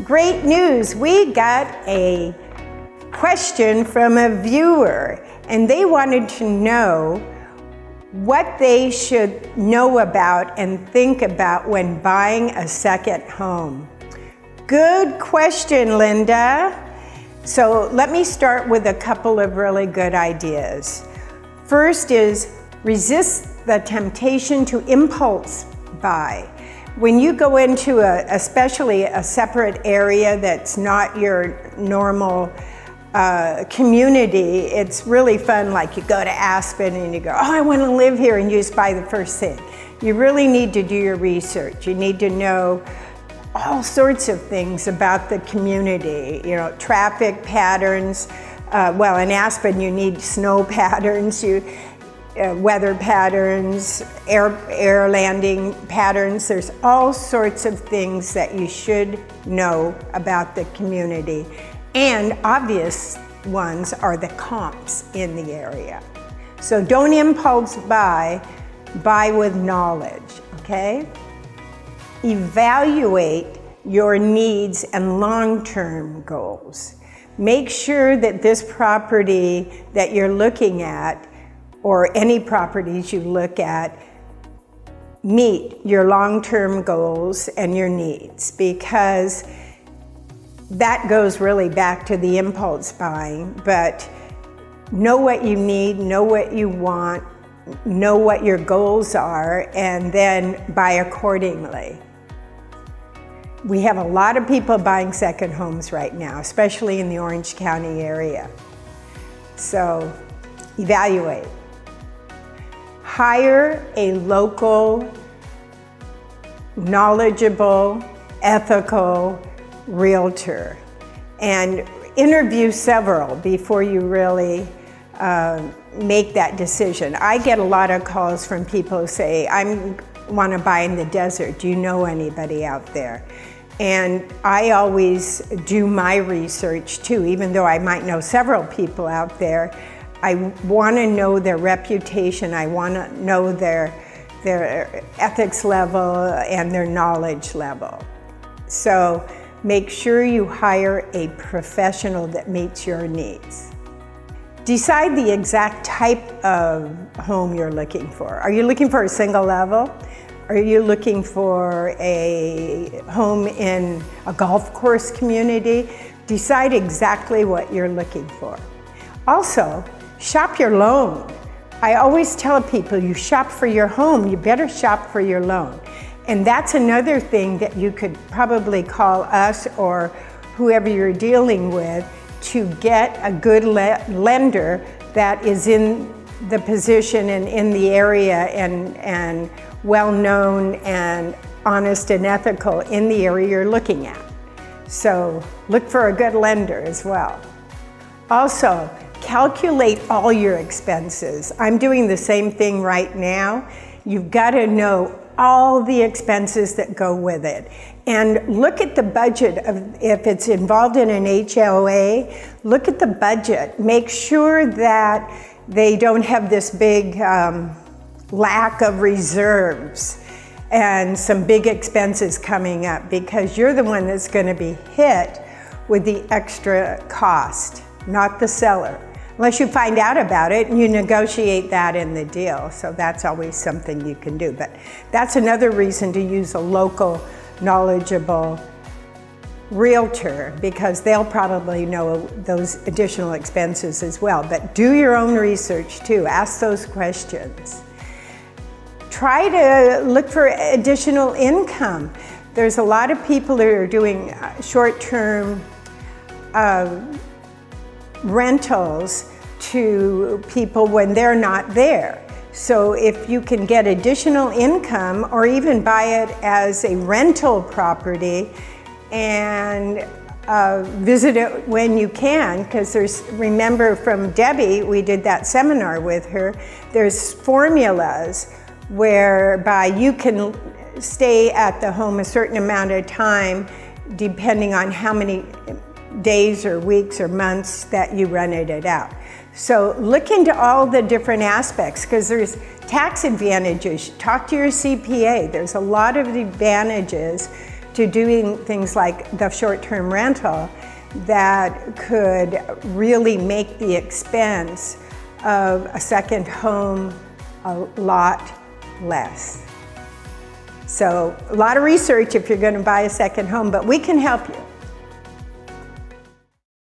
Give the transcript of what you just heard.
Great news, we got a question from a viewer, and they wanted to know what they should know about and think about when buying a second home. Good question, Linda. So let me start with a couple of really good ideas. First is resist the temptation to impulse buy. When you go into especially a separate area that's not your normal community, it's really fun. Like you go to Aspen and you go, oh, I want to live here, and you just buy the first thing. You really need to do your research. You need to know all sorts of things about the community, traffic patterns. Well, in Aspen, you need snow patterns, weather patterns, air landing patterns. There's all sorts of things that you should know about the community. And obvious ones are the comps in the area. So don't impulse buy with knowledge, okay? Evaluate your needs and long-term goals. Make sure that this property that you're looking at, or any properties you look at, meet your long-term goals and your needs, because that goes really back to the impulse buying. But know what you need, know what you want, know what your goals are, and then buy accordingly. We have a lot of people buying second homes right now, especially in the Orange County area. So evaluate. Hire a local, knowledgeable, ethical realtor, and interview several before you really make that decision. I get a lot of calls from people who say, I want to buy in the desert. Do you know anybody out there? And I always do my research too, even though I might know several people out there. I want to know their reputation. I want to know their ethics level and their knowledge level. So make sure you hire a professional that meets your needs. Decide the exact type of home you're looking for. Are you looking for a single level? Are you looking for a home in a golf course community? Decide exactly what you're looking for. Also, shop your loan. I always tell people, you shop for your home, you better shop for your loan. And that's another thing that you could probably call us or whoever you're dealing with to get a good lender that is in the position and in the area and well-known and honest and ethical in the area you're looking at. So look for a good lender as well. Also, calculate all your expenses. I'm doing the same thing right now. You've got to know all the expenses that go with it. And look at the budget of, if it's involved in an HOA, look at the budget. Make sure that they don't have this big lack of reserves and some big expenses coming up, because you're the one that's going to be hit with the extra cost, not the seller. Unless you find out about it and you negotiate that in the deal. So that's always something you can do. But that's another reason to use a local, knowledgeable realtor, because they'll probably know those additional expenses as well. But do your own research too. Ask those questions. Try to look for additional income. There's a lot of people that are doing short-term rentals to people when they're not there. So if you can get additional income, or even buy it as a rental property and visit it when you can, because remember from Debbie, we did that seminar with her, there's formulas whereby you can stay at the home a certain amount of time depending on how many days or weeks or months that you rented it out. So look into all the different aspects, because there's tax advantages. Talk to your CPA. There's a lot of advantages to doing things like the short-term rental that could really make the expense of a second home a lot less. So a lot of research if you're going to buy a second home, but we can help you.